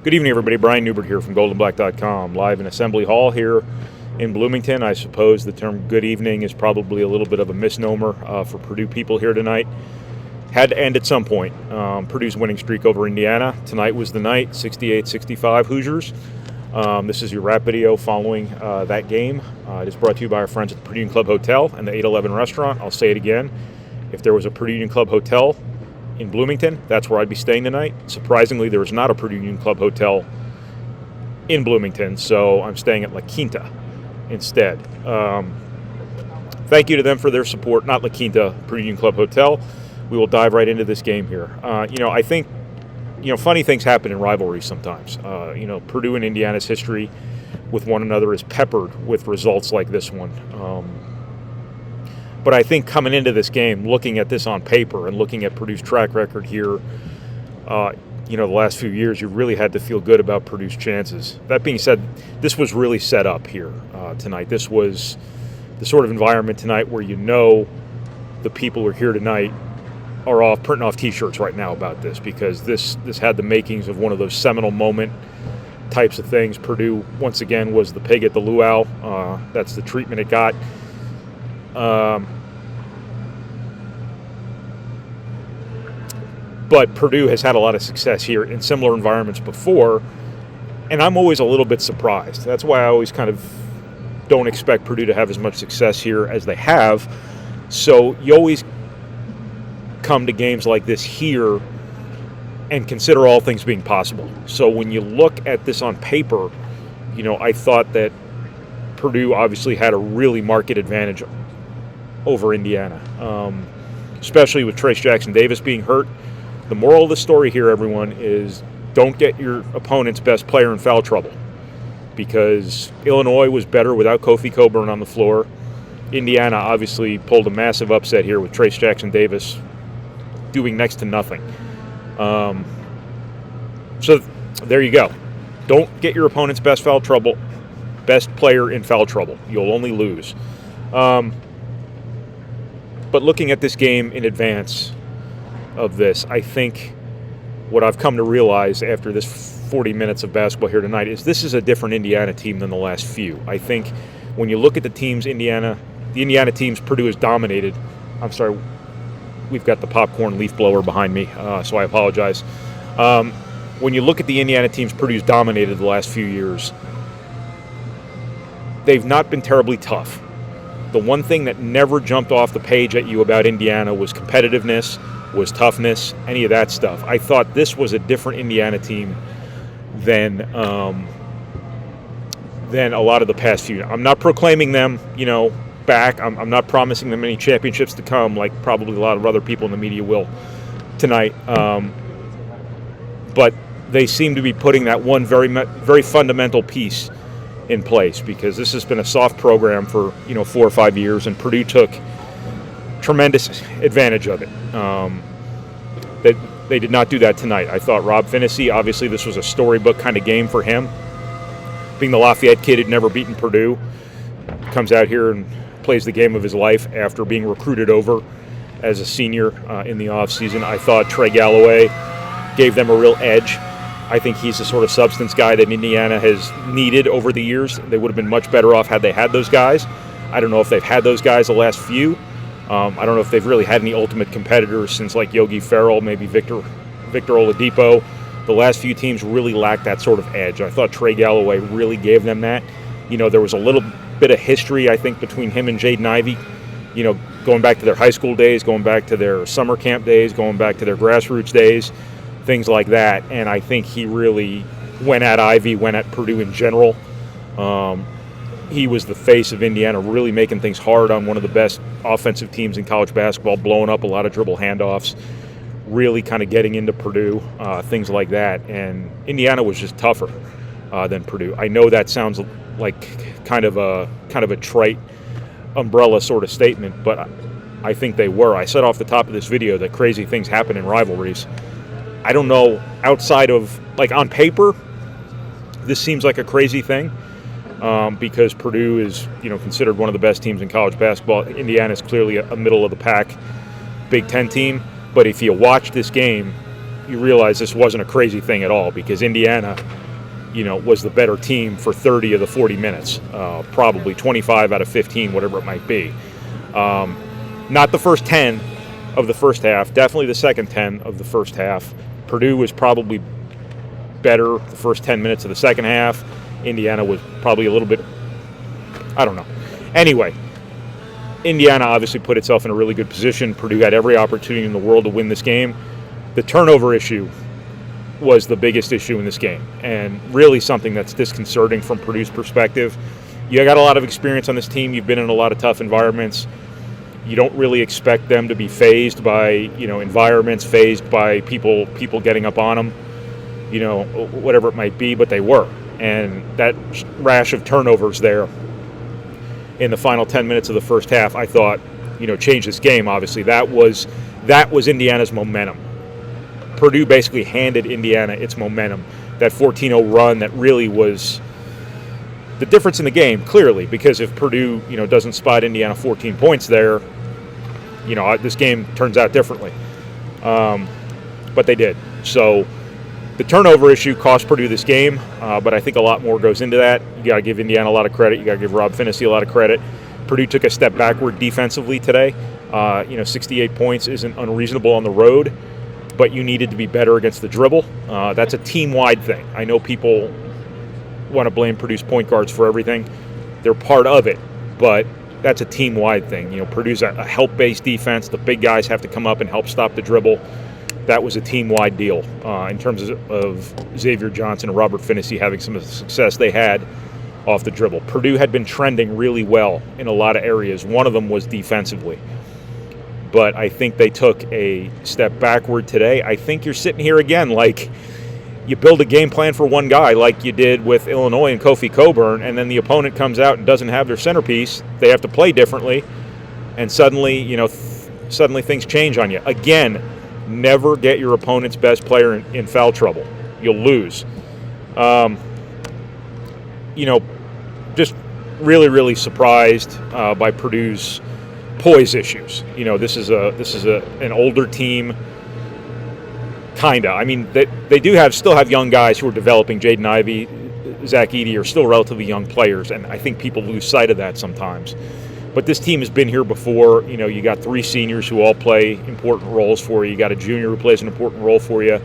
Good evening, everybody. Brian Neubert here from goldenblack.com, live in Assembly Hall here in Bloomington. I suppose the term good evening is probably a little bit of a misnomer for Purdue people here tonight. Had to end at some point. Purdue's winning streak over Indiana. Tonight was the night, 68-65 Hoosiers. This is your wrap video following that game. It is brought to you by our friends at the Purdue Club Hotel and the 811 restaurant. I'll say it again. If there was a Purdue Club Hotel in Bloomington, that's where I'd be staying tonight. Surprisingly, there is not a Purdue Union Club Hotel in Bloomington, so I'm staying at La Quinta instead. Thank you to them for their support, not La Quinta, Purdue Union Club Hotel. We will dive right into this game here. I think, funny things happen in rivalries sometimes. Purdue and Indiana's history with one another is peppered with results like this one. But I think coming into this game, looking at this on paper and looking at Purdue's track record here, the last few years, you really had to feel good about Purdue's chances. That being said, this was really set up here tonight. This was the sort of environment tonight where the people who are here tonight are printing off T-shirts right now about this, because this had the makings of one of those seminal moment types of things. Purdue, once again, was the pig at the luau. That's the treatment it got. But Purdue has had a lot of success here in similar environments before, and I'm always a little bit surprised. That's why I always kind of don't expect Purdue to have as much success here as they have. So you always come to games like this here and consider all things being possible. So when you look at this on paper, I thought that Purdue obviously had a really marked advantage over Indiana, especially with Trayce Jackson-Davis being hurt. The moral of the story here, everyone, is don't get your opponent's best player in foul trouble, because Illinois was better without Kofi Cockburn on the floor. Indiana obviously pulled a massive upset here with Trayce Jackson-Davis doing next to nothing. So there you go. Don't get your opponent's best player in foul trouble. You'll only lose. But looking at this game in advance of this, I think what I've come to realize after this 40 minutes of basketball here tonight is this is a different Indiana team than the last few. I think when you look at the Indiana teams Purdue has dominated. I'm sorry, we've got the popcorn leaf blower behind me, so I apologize. When you look at the Indiana teams Purdue's dominated the last few years, they've not been terribly tough. The one thing that never jumped off the page at you about Indiana was competitiveness, was toughness, any of that stuff. I thought this was a different Indiana team than a lot of the past few. I'm not proclaiming them, back. I'm not promising them any championships to come, like probably a lot of other people in the media will tonight. But they seem to be putting that one very, very fundamental piece in place, because this has been a soft program for 4 or 5 years, and Purdue took tremendous advantage of it. They did not do that tonight. I thought Rob Finney, obviously this was a storybook kind of game for him, being the Lafayette kid who'd never beaten Purdue, comes out here and plays the game of his life after being recruited over as a senior in the offseason. I thought Trey Galloway gave them a real edge. I think he's the sort of substance guy that Indiana has needed over the years. They would have been much better off had they had those guys. I don't know if they've had those guys the last few. I don't know if they've really had any ultimate competitors since like Yogi Ferrell, maybe Victor Oladipo. The last few teams really lacked that sort of edge. I thought Trey Galloway really gave them that. There was a little bit of history, I think, between him and Jaden Ivey, going back to their high school days, going back to their summer camp days, going back to their grassroots days, things like that. And I think he really went at Ivey, went at Purdue in general. He was the face of Indiana, really making things hard on one of the best offensive teams in college basketball, blowing up a lot of dribble handoffs, really kind of getting into Purdue, things like that. And Indiana was just tougher than Purdue. I know that sounds like kind of a trite umbrella sort of statement, but I think they were. I said off the top of this video that crazy things happen in rivalries. I don't know, outside of, on paper, this seems like a crazy thing. Because Purdue is, considered one of the best teams in college basketball. Indiana is clearly a middle-of-the-pack Big Ten team. But if you watch this game, you realize this wasn't a crazy thing at all, because Indiana, was the better team for 30 of the 40 minutes, probably 25 out of 15, whatever it might be. Not the first 10 of the first half, definitely the second 10 of the first half. Purdue was probably better the first 10 minutes of the second half. Indiana was probably a little bit, I don't know. Anyway, Indiana obviously put itself in a really good position. Purdue had every opportunity in the world to win this game. The turnover issue was the biggest issue in this game, and really something that's disconcerting from Purdue's perspective. You got a lot of experience on this team. You've been in a lot of tough environments. You don't really expect them to be fazed by, environments, fazed by people getting up on them, whatever it might be, but they were. And that rash of turnovers there in the final 10 minutes of the first half, I thought, changed this game, obviously. That was Indiana's momentum. Purdue basically handed Indiana its momentum. That 14-0 run that really was the difference in the game, clearly, because if Purdue, doesn't spot Indiana 14 points there, this game turns out differently. But they did. So the turnover issue cost Purdue this game, but I think a lot more goes into that. You got to give Indiana a lot of credit. You got to give Rob Finney a lot of credit. Purdue took a step backward defensively today. 68 points isn't unreasonable on the road, but you needed to be better against the dribble. That's a team-wide thing. I know people want to blame Purdue's point guards for everything. They're part of it, but that's a team-wide thing. Purdue's a help-based defense. The big guys have to come up and help stop the dribble. That was a team-wide deal in terms of Xavier Johnson and Robert Finney having some of the success they had off the dribble. Purdue had been trending really well in a lot of areas. One of them was defensively. But I think they took a step backward today. I think you're sitting here again like you build a game plan for one guy like you did with Illinois and Kofi Cockburn, and then the opponent comes out and doesn't have their centerpiece. They have to play differently, and suddenly, suddenly things change on you. Again, never get your opponent's best player in foul trouble. You'll lose. Just really, really surprised by Purdue's poise issues. This is an older team, kinda. I mean, they still have young guys who are developing. Jaden Ivey, Zach Edey are still relatively young players, and I think people lose sight of that sometimes. But this team has been here before. You got 3 seniors who all play important roles for you. You got a junior who plays an important role for you.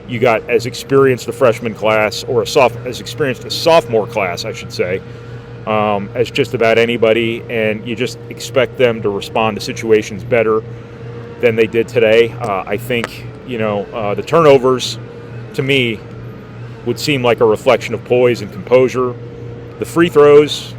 You got as experienced a freshman class, or as experienced a sophomore class, I should say, as just about anybody, and you just expect them to respond to situations better than they did today. I think, the turnovers, to me, would seem like a reflection of poise and composure. The free throws,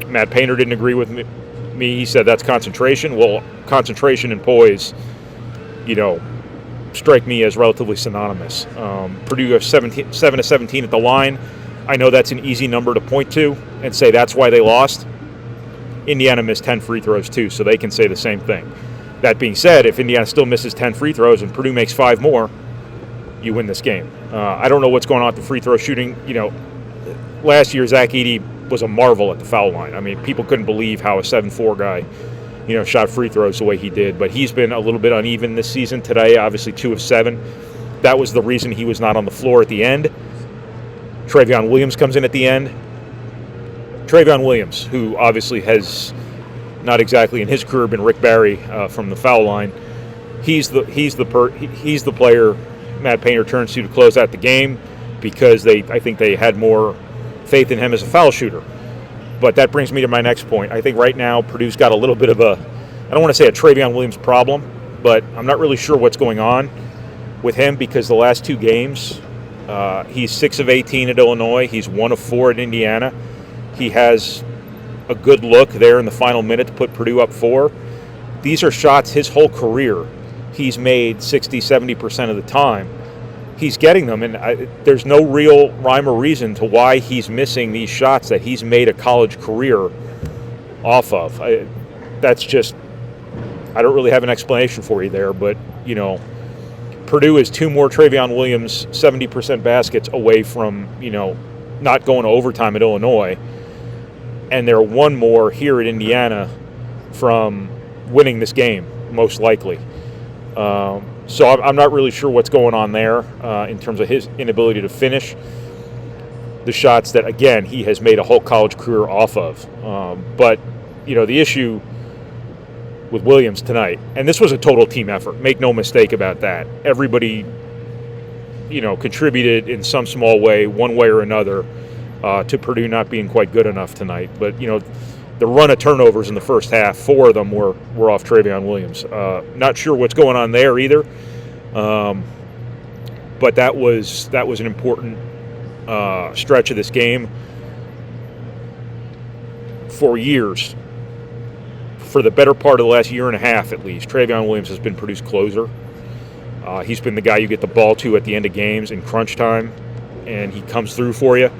Matt Painter didn't agree with me. He said that's concentration. Well, concentration and poise, strike me as relatively synonymous. Purdue goes 7 to 17 at the line. I know that's an easy number to point to and say that's why they lost. Indiana missed 10 free throws too, so they can say the same thing. That being said, if Indiana still misses 10 free throws and Purdue makes 5 more, you win this game. I don't know what's going on with the free throw shooting. Last year Zach Edey was a marvel at the foul line. I mean, people couldn't believe how a 7'4" guy, shot free throws the way he did. But he's been a little bit uneven this season. Today, obviously 2 of 7. That was the reason he was not on the floor at the end. Trayvon Williams comes in at the end. Trayvon Williams, who obviously has not exactly in his career been Rick Barry from the foul line, he's the player Matt Painter turns to close out the game, because I think they had more faith in him as a foul shooter. But that brings me to my next point. I think right now Purdue's got a little bit of I don't want to say a Trayvon Williams problem, but I'm not really sure what's going on with him, because the last 2 games, he's 6 of 18 at Illinois. He's 1 of 4 at Indiana. He has a good look there in the final minute to put Purdue up 4. These are shots his whole career he's made 60, 70% of the time. He's getting them, and there's no real rhyme or reason to why he's missing these shots that he's made a college career off of. That's just, I don't really have an explanation for you there, but, Purdue is 2 more Trayvon Williams 70% baskets away from, not going to overtime at Illinois, and they're 1 more here at Indiana from winning this game, most likely. So I'm not really sure what's going on there in terms of his inability to finish the shots that, again, he has made a whole college career off of. But, the issue with Williams tonight, and this was a total team effort, make no mistake about that. Everybody, contributed in some small way, one way or another, to Purdue not being quite good enough tonight. But, the run of turnovers in the first half, 4 of them were off Trayvon Williams. Not sure what's going on there either. But that was an important stretch of this game. For years, for the better part of the last year and a half at least, Trayvon Williams has been Purdue's closer. He's been the guy you get the ball to at the end of games in crunch time, and he comes through for you.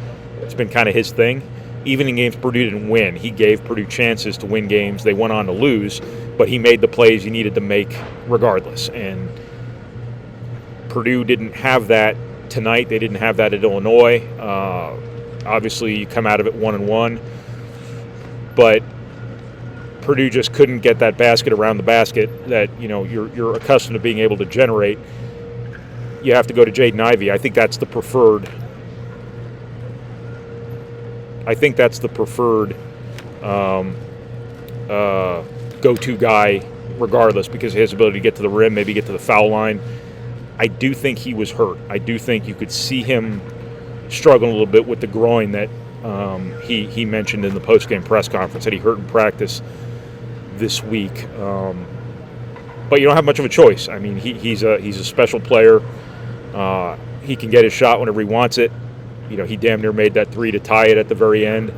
It's been kind of his thing. Even in games Purdue didn't win, he gave Purdue chances to win games. They went on to lose, but he made the plays you needed to make regardless. And Purdue didn't have that tonight. They didn't have that at Illinois. Obviously, you come out of it 1-1, but Purdue just couldn't get that basket around the basket that you're accustomed to being able to generate. You have to go to Jaden Ivey. I think that's the preferred go-to guy regardless, because of his ability to get to the rim, maybe get to the foul line. I do think he was hurt. I do think you could see him struggling a little bit with the groin that he mentioned in the post-game press conference that he hurt in practice this week. But you don't have much of a choice. I mean, he's a special player. He can get his shot whenever he wants it. He damn near made that 3 to tie it at the very end.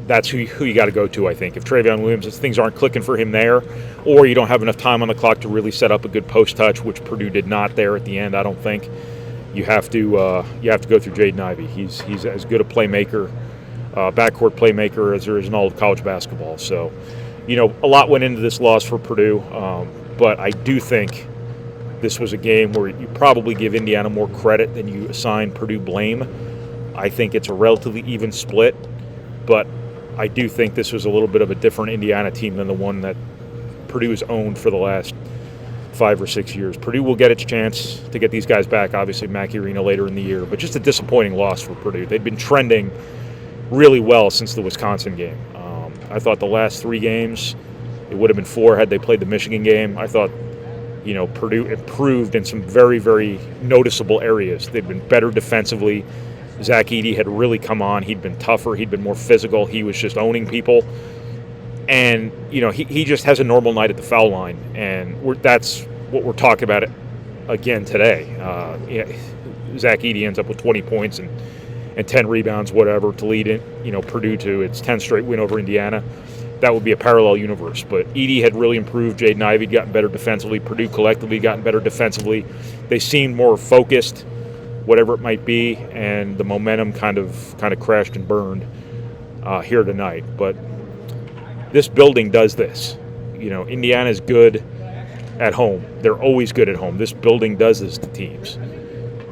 That's who you got to go to, I think. If Trayvon Williams, if things aren't clicking for him there, or you don't have enough time on the clock to really set up a good post touch, which Purdue did not there at the end, I don't think. You have to go through Jaden Ivey. He's as good a playmaker, backcourt playmaker, as there is in all of college basketball. So, a lot went into this loss for Purdue, but I do think this was a game where you probably give Indiana more credit than you assign Purdue blame. I think it's a relatively even split, but I do think this was a little bit of a different Indiana team than the one that Purdue has owned for the last 5 or 6 years. Purdue will get its chance to get these guys back, obviously Mackey Arena later in the year, but just a disappointing loss for Purdue. They'd been trending really well since the Wisconsin game. I thought the last 3 games, it would have been 4 had they played the Michigan game. I thought Purdue improved in some very, very noticeable areas. They've been better defensively. Ross-Ade had really come on. He'd been tougher. He'd been more physical. He was just owning people. And, he just has a normal night at the foul line. And that's what we're talking about again today. Ross-Ade ends up with 20 points and 10 rebounds, whatever, to lead Purdue to its 10th straight win over Indiana. That would be a parallel universe. But Edey had really improved. Jaden Ivey had gotten better defensively. Purdue collectively gotten better defensively. They seemed more focused, whatever it might be, and the momentum kind of crashed and burned here tonight. But this building does this. Indiana's good at home. They're always good at home. This building does this to teams.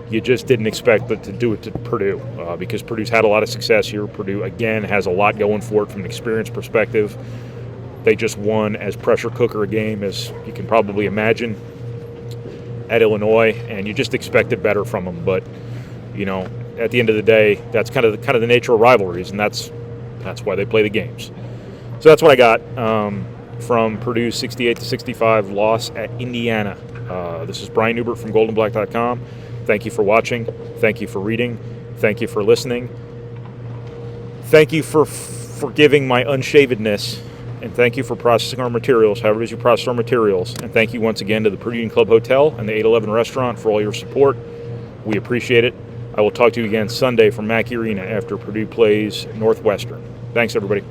You just didn't expect it to do it to Purdue because Purdue's had a lot of success here. Purdue, again, has a lot going for it from an experience perspective. They just won as pressure cooker a game as you can probably imagine at Illinois, and you just expected better from them. But, at the end of the day, that's kind of the nature of rivalries, and that's why they play the games. So that's what I got from Purdue's 68-65 loss at Indiana. This is Brian Neubert from goldenblack.com. Thank you for watching. Thank you for reading. Thank you for listening. Thank you for forgiving my unshavedness. And thank you for processing our materials, however it is you process our materials. And thank you once again to the Purdue Union Club Hotel and the 811 Restaurant for all your support. We appreciate it. I will talk to you again Sunday from Mackey Arena after Purdue plays Northwestern. Thanks, everybody.